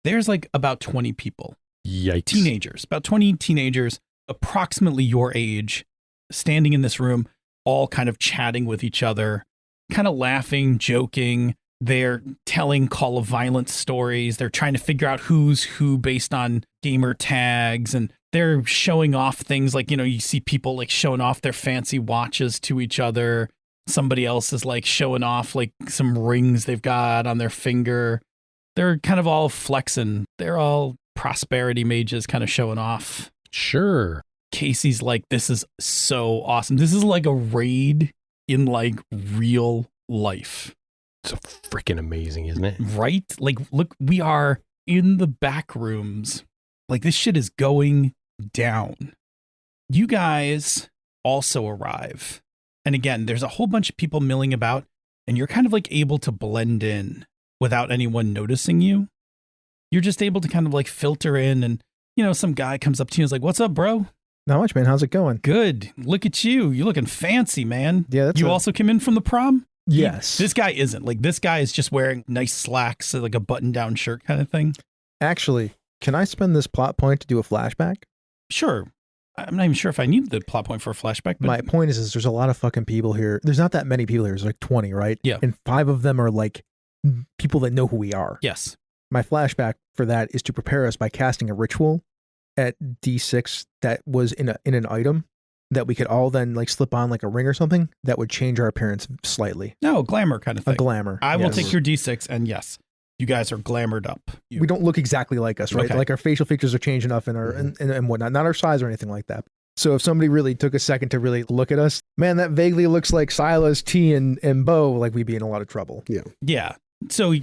There's like about 20 people. Yikes. Teenagers, about 20 teenagers, approximately your age, standing in this room, all kind of chatting with each other, kind of laughing, joking. They're telling Call of Violence stories. They're trying to figure out who's who based on gamer tags. And they're showing off things like, you know, you see people like showing off their fancy watches to each other. Somebody else is like showing off like some rings they've got on their finger. They're kind of all flexing. They're all prosperity mages kind of showing off. Sure. Casey's like, this is so awesome. This is like a raid in like real life. It's freaking amazing, isn't it? Right? Like, look, we are in the back rooms. Like, this shit is going down. You guys also arrive. And again, there's a whole bunch of people milling about, and you're kind of like able to blend in without anyone noticing you. You're just able to kind of like filter in, and, you know, some guy comes up to you and is like, what's up, bro? Not much, man. How's it going? Good. Look at you. You're looking fancy, man. Yeah, that's You also came in from the prom? Yes. This guy isn't. Like, this guy is just wearing nice slacks, like a button-down shirt kind of thing. Actually, can I spend this plot point to do a flashback? Sure. I'm not even sure if I need the plot point for a flashback. But My point is there's a lot of fucking people here. There's not that many people here. There's like 20, right? Yeah. And 5 of them are like people that know who we are. Yes. My flashback for that is to prepare us by casting a ritual at D6 that was in an item that we could all then like slip on like a ring or something that would change our appearance slightly. No, glamour kind of thing. A glamour. I will yes. take your D6, and yes, you guys are glamored up. We don't look exactly like us, right? Okay. Like our facial features are changed enough and our and whatnot, not our size or anything like that. So if somebody really took a second to really look at us, man, that vaguely looks like Silas, T, and Bo, like we'd be in a lot of trouble. Yeah. Yeah. So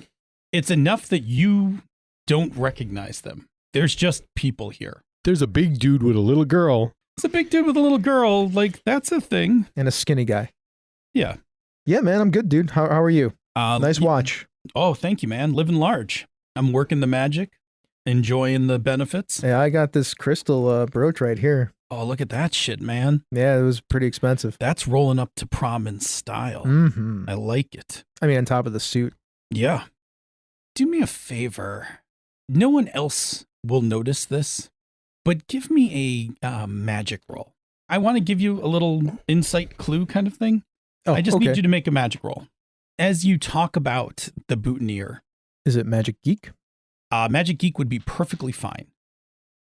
it's enough that you don't recognize them. There's just people here. There's a big dude with a little girl. It's a big dude with a little girl. Like, that's a thing. And a skinny guy. Yeah. Yeah, man, I'm good, dude. How are you? Nice y- watch. Oh, thank you, man. Living large. I'm working the magic, enjoying the benefits. Yeah, I got this crystal brooch right here. Oh, look at that shit, man. Yeah, it was pretty expensive. That's rolling up to prom in style. Mm-hmm. I like it. I mean, on top of the suit. Yeah. Do me a favor. No one else will notice this, but give me a magic roll. I want to give you a little insight clue kind of thing. Oh, I just okay. need you to make a magic roll. As you talk about the boutonniere, Is it Magic Geek? Magic Geek would be perfectly fine.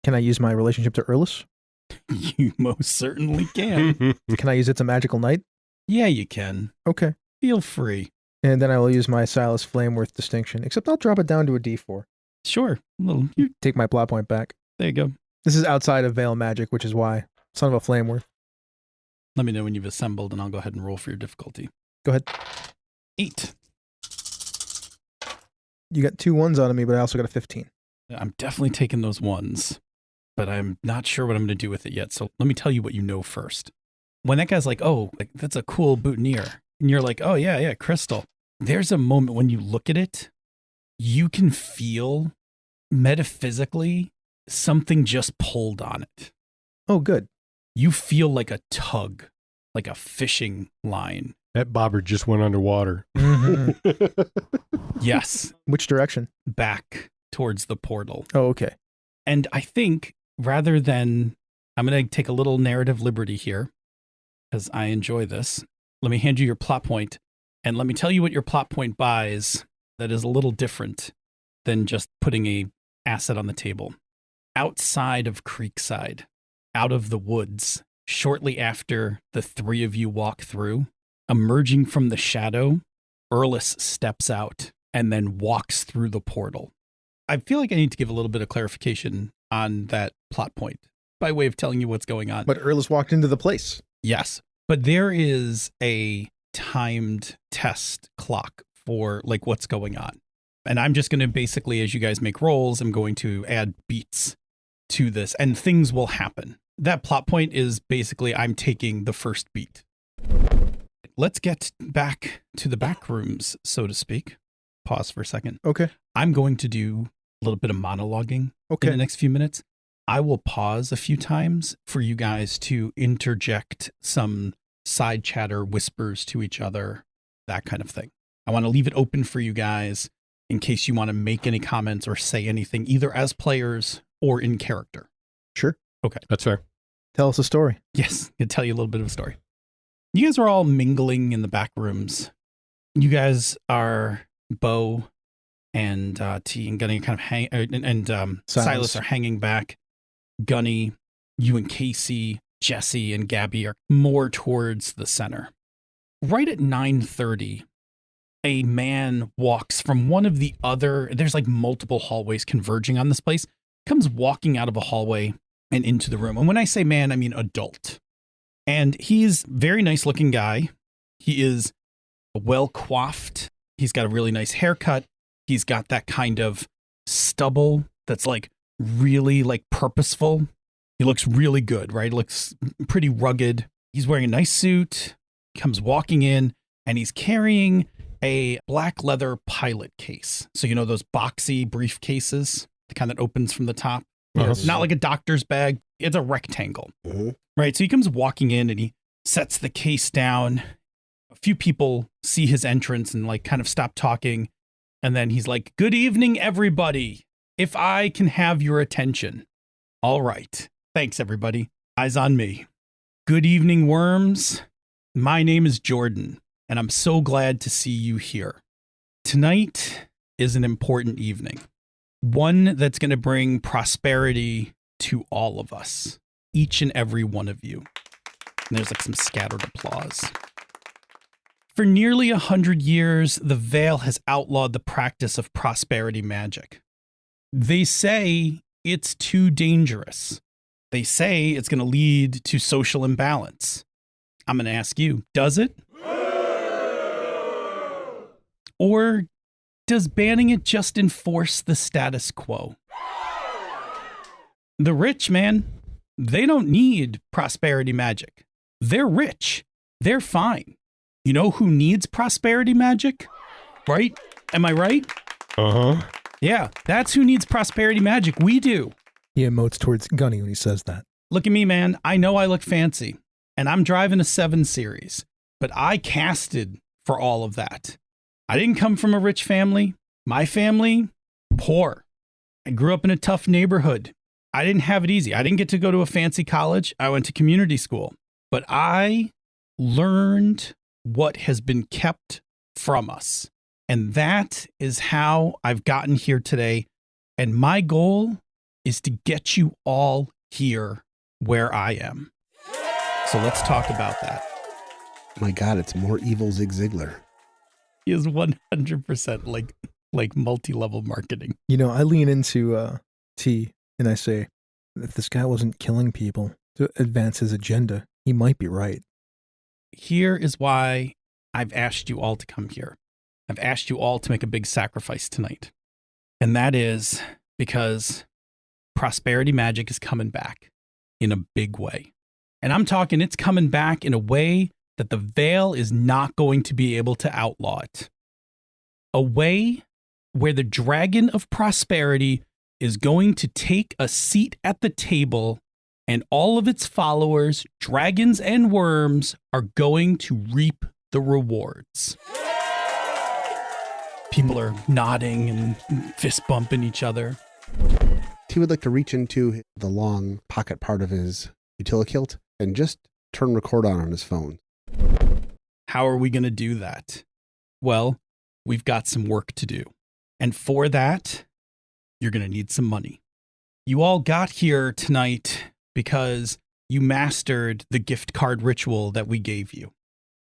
Can I use my relationship to Erlis? You most certainly can. Can I use It's a Magical Night? Yeah, you can. Okay. Feel free. And then I will use my Silas Flameworth distinction, except I'll drop it down to a D4. Sure. Take my plot point back. There you go. This is outside of Veil Magic, which is why. Son of a Flameworth. Let me know when you've assembled, and I'll go ahead and roll for your difficulty. Go ahead. 8. You got 2 1s out of me, but I also got a 15. I'm definitely taking those ones, but I'm not sure what I'm going to do with it yet. So let me tell you what you know first. When that guy's like, oh, like, that's a cool boutonniere, and you're like, oh, yeah, crystal. There's a moment when you look at it, you can feel metaphysically something just pulled on it. Oh, good. You feel like a tug, like a fishing line. That bobber just went underwater. Yes, Which direction? back towards the portal. Oh, okay. And I think rather than, I'm going to take a little narrative liberty here. because I enjoy this. Let me hand you your plot point, and let me tell you what your plot point buys that is a little different than just putting a asset on the table. Outside of Creekside, out of the woods, shortly after the three of you walk through, emerging from the shadow, Erlis steps out and then walks through the portal. I feel like I need to give a little bit of clarification on that plot point by way of telling you what's going on. But Erlis walked into the place. Yes, but there is a timed test clock for like what's going on. And I'm just going to basically, as you guys make rolls, I'm going to add beats to this and things will happen. That plot point is basically I'm taking the first beat. Let's get back to the back rooms, so to speak. Pause for a second. Okay. I'm going to do a little bit of monologuing in the next few minutes. I will pause a few times for you guys to interject some side chatter, whispers to each other, that kind of thing. I want to leave it open for you guys in case you want to make any comments or say anything, either as players or in character. Sure. Okay. That's fair. Tell us a story. Yes, I can tell you a little bit of a story. You guys are all mingling in the back rooms. You guys are Bo and T and Gunny kind of Silas are hanging back. Gunny, you and Casey, Jesse, and Gabby are more towards the center. Right at 9:30, a man walks from one of the other, there's like multiple hallways converging on this place, comes walking out of a hallway and into the room. And when I say man, I mean adult. And he's a very nice looking guy. He is well coiffed. He's got a really nice haircut. He's got that kind of stubble that's like really like purposeful. He looks really good, right? Looks pretty rugged. He's wearing a nice suit, comes walking in, and he's carrying a black leather pilot case. So, you know, those boxy briefcases, the kind that opens from the top. Yes. Not like a doctor's bag. It's a rectangle, Mm-hmm. right? So he comes walking in and he sets the case down. A few people see his entrance and like kind of stop talking. And then he's like, "Good evening, everybody. If I can have your attention." All right. Thanks, everybody. Eyes on me. Good evening, Wyrms. My name is Jordan, and I'm so glad to see you here. Tonight is an important evening. One that's going to bring prosperity to all of us, each and every one of you. And there's like some scattered applause. For nearly 100 years, the Vale has outlawed the practice of prosperity magic. They say it's too dangerous. They say it's going to lead to social imbalance. I'm going to ask you, does it? Or does banning it just enforce the status quo? The rich, man, they don't need prosperity magic. They're rich. They're fine. You know who needs prosperity magic? Right? Am I right? Uh-huh. Yeah, that's who needs prosperity magic. We do. He emotes towards Gunny when he says that. Look at me, man. I know I look fancy, and I'm driving a 7 Series, but I casted for all of that. I didn't come from a rich family. My family, poor. I grew up in a tough neighborhood. I didn't have it easy. I didn't get to go to a fancy college. I went to community school, but I learned what has been kept from us. And that is how I've gotten here today. And my goal is to get you all here where I am. So let's talk about that. My God, it's more evil Zig Ziglar. He is 100% like multi-level marketing. You know, I lean into T and I say, if this guy wasn't killing people to advance his agenda, he might be right. Here is why I've asked you all to come here. I've asked you all to make a big sacrifice tonight. And that is because prosperity magic is coming back in a big way. And I'm talking it's coming back in a way that the Vale is not going to be able to outlaw it. A way where the Dragon of Prosperity is going to take a seat at the table and all of its followers, dragons and worms, are going to reap the rewards. People are nodding and fist bumping each other. He would like to reach into the long pocket part of his utility kilt and just turn record on his phone. How are we going to do that? Well, we've got some work to do. And for that, you're going to need some money. You all got here tonight because you mastered the gift card ritual that we gave you.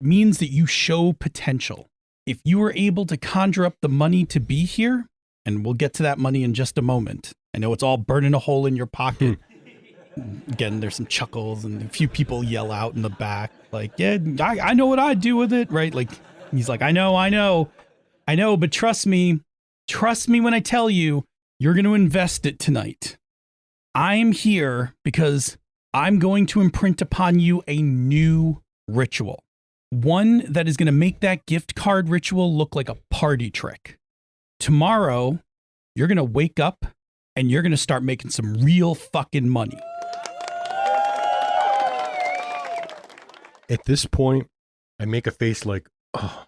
It means that you show potential. If you were able to conjure up the money to be here, and we'll get to that money in just a moment. I know it's all burning a hole in your pocket. Again, there's some chuckles and a few people yell out in the back, like, yeah, I know what I'd do with it, right? Like, he's like, I know, but trust me when I tell you, you're going to invest it tonight. I'm here because I'm going to imprint upon you a new ritual. One that is going to make that gift card ritual look like a party trick. Tomorrow, you're going to wake up and you're going to start making some real fucking money. At this point, I make a face like, oh,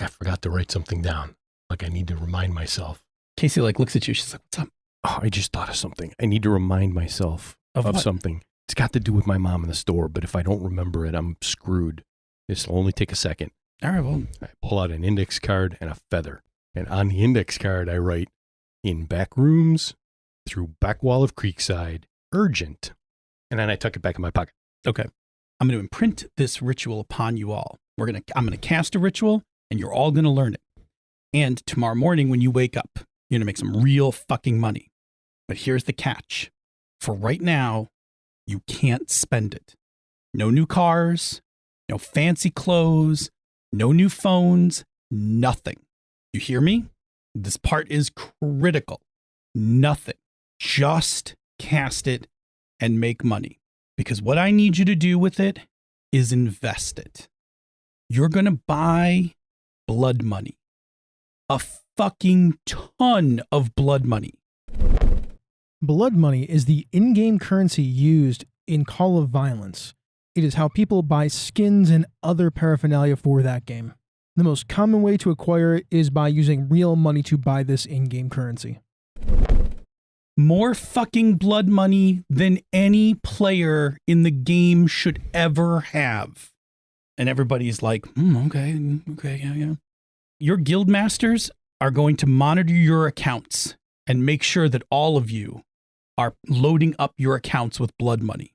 I forgot to write something down. Like I need to remind myself. Casey looks at you. She's like, what's up? Oh, I just thought of something. I need to remind myself of something. It's got to do with my mom in the store, but if I don't remember it, I'm screwed. This will only take a second. All right, well. I pull out an index card and a feather. And on the index card, I write, in back rooms, through back wall of Creekside, urgent. And then I tuck it back in my pocket. Okay. I'm going to imprint this ritual upon you all. I'm going to cast a ritual, and you're all going to learn it. And tomorrow morning when you wake up, you're going to make some real fucking money. But here's the catch. For right now, you can't spend it. No new cars, no fancy clothes, no new phones, nothing. You hear me? This part is critical. Nothing. Just cast it and make money. Because what I need you to do with it is invest it. You're going to buy blood money. A fucking ton of blood money. Blood money is the in-game currency used in Call of Violence. It is how people buy skins and other paraphernalia for that game. The most common way to acquire it is by using real money to buy this in-game currency. More fucking blood money than any player in the game should ever have. And everybody's like, okay, yeah. Your guild masters are going to monitor your accounts and make sure that all of you are loading up your accounts with blood money.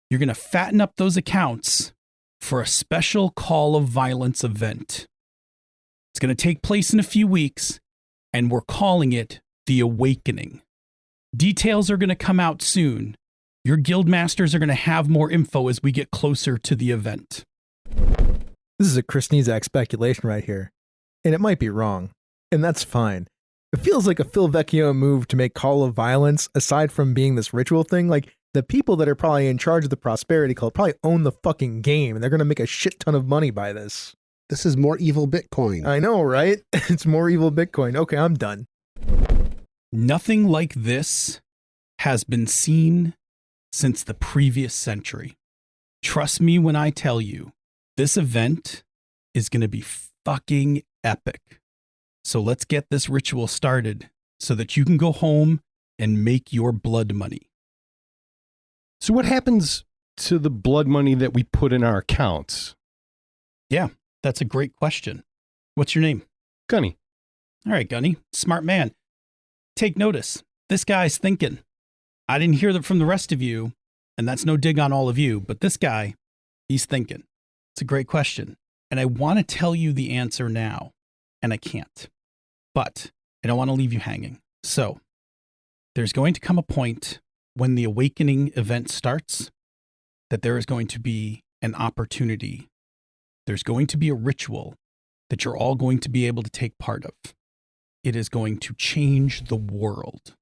You're going to fatten up those accounts for a special Call of Violence event. It's going to take place in a few weeks, and we're calling it The Awakening. Details are going to come out soon. Your guild masters are going to have more info as we get closer to the event. This is a Chris Nizak speculation right here, and it might be wrong, and that's fine. It feels like a Phil Vecchio move to make Call of Violence, aside from being this ritual thing. Like, the people that are probably in charge of the Prosperity Cult probably own the fucking game, and they're going to make a shit ton of money by this. This is more evil Bitcoin. I know, right? It's more evil Bitcoin. Okay, I'm done. Nothing like this has been seen since the previous century. Trust me when I tell you, this event is going to be fucking epic. So let's get this ritual started so that you can go home and make your blood money. So what happens to the blood money that we put in our accounts? Yeah, that's a great question. What's your name? Gunny. All right, Gunny. Smart man. Take notice. This guy's thinking. I didn't hear that from the rest of you, and that's no dig on all of you, but this guy, he's thinking. It's a great question. And I want to tell you the answer now, and I can't. But I don't want to leave you hanging. So there's going to come a point when the Awakening event starts that there is going to be an opportunity. There's going to be a ritual that you're all going to be able to take part of. It is going to change the world.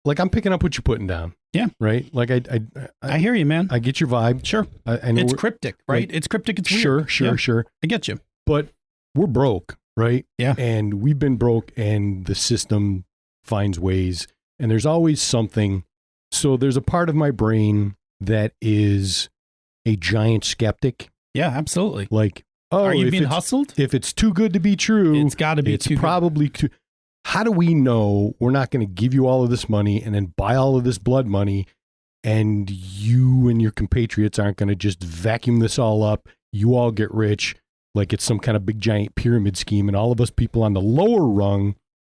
Like, I'm picking up what you're putting down. Yeah. Right? Like, I hear you, man. I get your vibe. Sure. I know it's cryptic, right? Like, It's cryptic. It's weird. Sure. I get you. But we're broke, right? Yeah. And we've been broke, and the system finds ways, and there's always something. So there's a part of my brain that is a giant skeptic. Yeah, absolutely. Like, oh, are you being hustled? If it's too good to be true, it's got to be it's probably too. How do we know we're not going to give you all of this money and then buy all of this blood money and you and your compatriots aren't going to just vacuum this all up. You all get rich like it's some kind of big giant pyramid scheme, and all of us people on the lower rung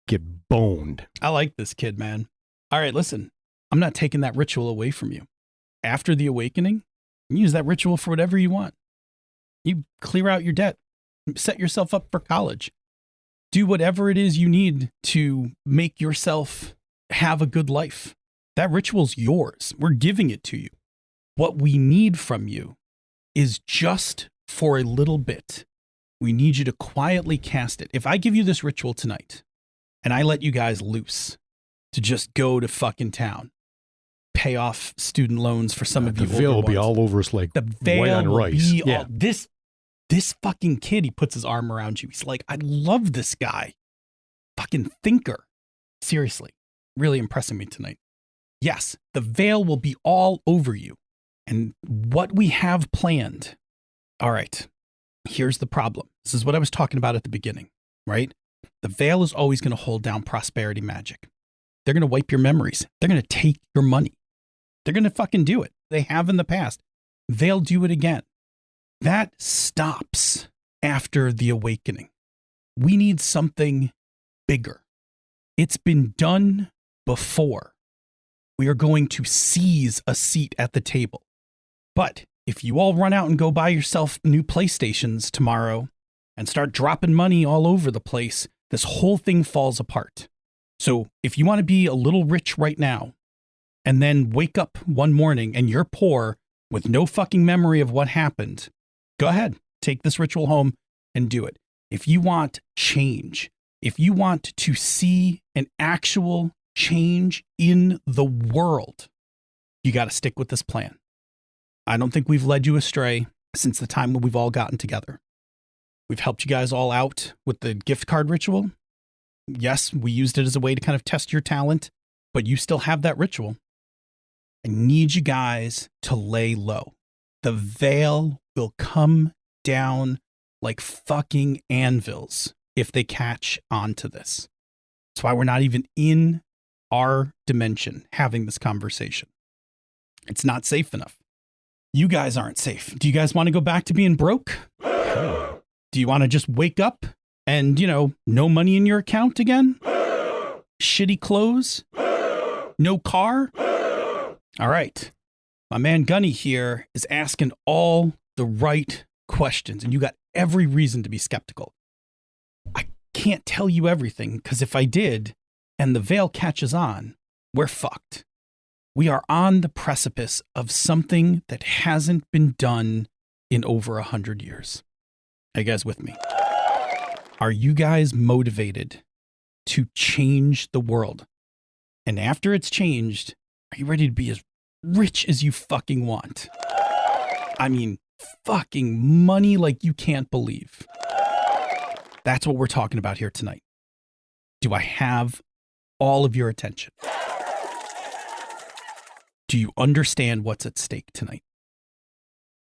get boned. I like this kid, man. All right, listen, I'm not taking that ritual away from you. After the awakening, you use that ritual for whatever you want. You clear out your debt, set yourself up for college, do whatever it is you need to make yourself have a good life. That ritual's yours. We're giving it to you. What we need from you is just for a little bit. We need you to quietly cast it. If I give you this ritual tonight and I let you guys loose to just go to fucking town, pay off student loans for some of you. The veil will be all over us like the veil white on will rice. Be all, this fucking kid, he puts his arm around you. He's like, I love this guy. Fucking thinker. Seriously, really impressing me tonight. Yes, the veil will be all over you. And what we have planned. All right, here's the problem. This is what I was talking about at the beginning, right? The veil is always going to hold down prosperity magic. They're going to wipe your memories. They're going to take your money. They're going to fucking do it. They have in the past. They'll do it again. That stops after the awakening. We need something bigger. It's been done before. We are going to seize a seat at the table. But if you all run out and go buy yourself new PlayStations tomorrow and start dropping money all over the place, this whole thing falls apart. So if you want to be a little rich right now and then wake up one morning and you're poor with no fucking memory of what happened, go ahead, take this ritual home and do it. If you want change, if you want to see an actual change in the world, you got to stick with this plan. I don't think we've led you astray since the time when we've all gotten together. We've helped you guys all out with the gift card ritual. Yes, we used it as a way to kind of test your talent, but you still have that ritual. I need you guys to lay low. The veil will come down like fucking anvils if they catch on to this. That's why we're not even in our dimension having this conversation. It's not safe enough. You guys aren't safe. Do you guys want to go back to being broke? Do you want to just wake up and, no money in your account again? Shitty clothes? No car? All right. My man Gunny here is asking all the right questions, and you got every reason to be skeptical. I can't tell you everything, because if I did, and the veil catches on, we're fucked. We are on the precipice of something that hasn't been done in over 100 years. Are you guys with me? Are you guys motivated to change the world? And after it's changed, are you ready to be as rich as you fucking want? I mean, fucking money like you can't believe. That's what we're talking about here tonight. Do I have all of your attention? Do you understand what's at stake tonight?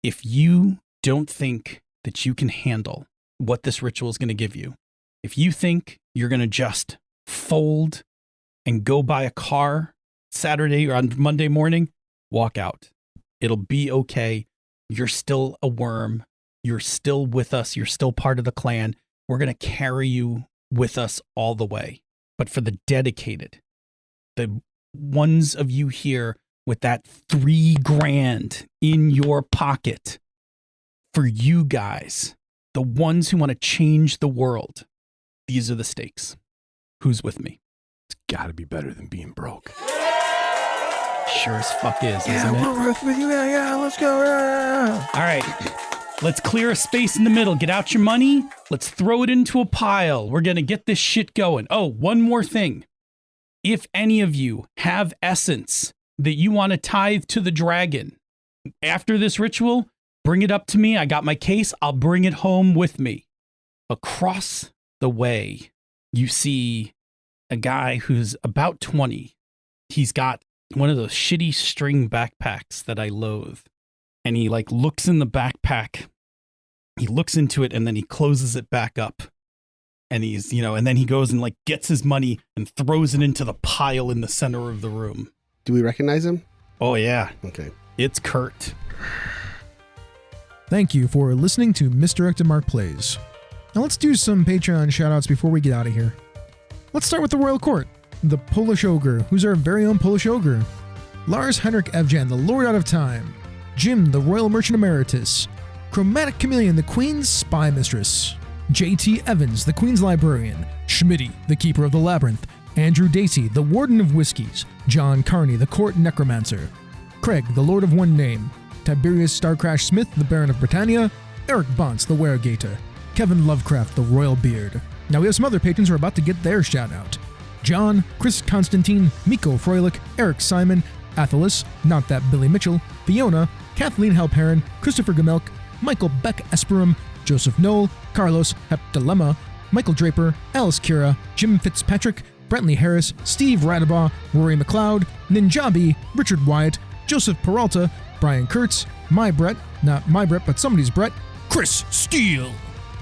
If you don't think that you can handle what this ritual is going to give you, if you think you're going to just fold and go buy a car Saturday or on Monday morning, walk out. It'll be okay. You're still a Wyrm. You're still with us. You're still part of the clan. We're going to carry you with us all the way. But for the dedicated, the ones of you here with that $3,000 in your pocket, for you guys, the ones who want to change the world, these are the stakes. Who's with me? It's got to be better than being broke. Sure as fuck is, isn't it? We're with you. Yeah, let's go. All right. Let's clear a space in the middle. Get out your money. Let's throw it into a pile. We're going to get this shit going. Oh, one more thing. If any of you have essence that you want to tithe to the dragon, after this ritual, bring it up to me. I got my case. I'll bring it home with me. Across the way, you see a guy who's about 20. He's got one of those shitty string backpacks that I loathe. And he looks in the backpack. He looks into it and then he closes it back up. And he's, and then he goes and gets his money and throws it into the pile in the center of the room. Do we recognize him? Oh, yeah. Okay. It's Kurt. Thank you for listening to Misdirected Mark Plays. Now let's do some Patreon shoutouts before we get out of here. Let's start with the Royal Court, the Polish Ogre, who's our very own Polish Ogre. Lars Henrik Evjan, the Lord Out of Time. Jim, the Royal Merchant Emeritus. Chromatic Chameleon, the Queen's Spy Mistress. J.T. Evans, the Queen's Librarian. Schmitty, the Keeper of the Labyrinth. Andrew Dacey, the Warden of Whiskies. John Carney, the Court Necromancer. Craig, the Lord of One Name. Tiberius Starcrash Smith, the Baron of Britannia. Eric Bonts, the Weregator. Kevin Lovecraft, the Royal Beard. Now we have some other patrons who are about to get their shout out. John, Chris Constantine, Miko Froelich, Eric Simon, Athalis, Not That Billy Mitchell, Fiona, Kathleen Halperin, Christopher Gamelk, Michael Beck Esperum, Joseph Knoll, Carlos Heptalema, Michael Draper, Alice Kira, Jim Fitzpatrick, Brentley Harris, Steve Radabaugh, Rory McLeod, Ninjabi, Richard Wyatt, Joseph Peralta, Brian Kurtz, My Brett, not my Brett but somebody's Brett, Chris Steele,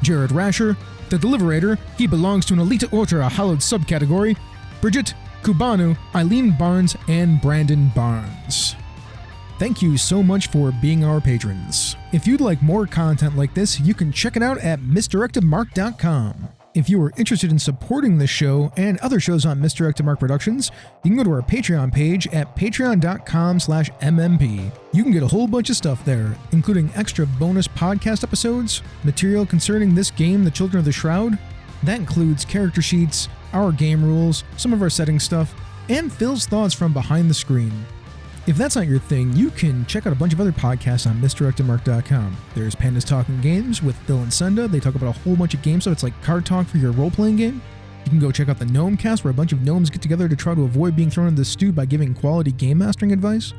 Jared Rasher, The Deliberator, he belongs to an elite order, a hallowed subcategory, Bridget, Kubanu, Eileen Barnes, and Brandon Barnes. Thank you so much for being our patrons. If you'd like more content like this, you can check it out at misdirectedmark.com. If you are interested in supporting this show and other shows on Misdirected Mark Productions, you can go to our Patreon page at patreon.com/mmp. You can get a whole bunch of stuff there, including extra bonus podcast episodes, material concerning this game, The Children of the Shroud. That includes character sheets, our game rules, some of our setting stuff, and Phil's thoughts from behind the screen. If that's not your thing, you can check out a bunch of other podcasts on misdirectedmark.com. There's Pandas Talking Games with Phil and Senda. They talk about a whole bunch of game stuff. It's like card talk for your role-playing game. You can go check out the Gnome Cast, where a bunch of gnomes get together to try to avoid being thrown into the stew by giving quality game mastering advice.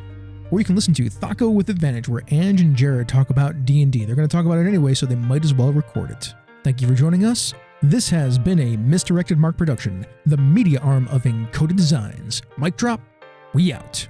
Or you can listen to Thaco with Advantage, where Ange and Jared talk about D&D. They're going to talk about it anyway, so they might as well record it. Thank you for joining us. This has been a Misdirected Mark production, the media arm of Encoded Designs. Mic drop, we out.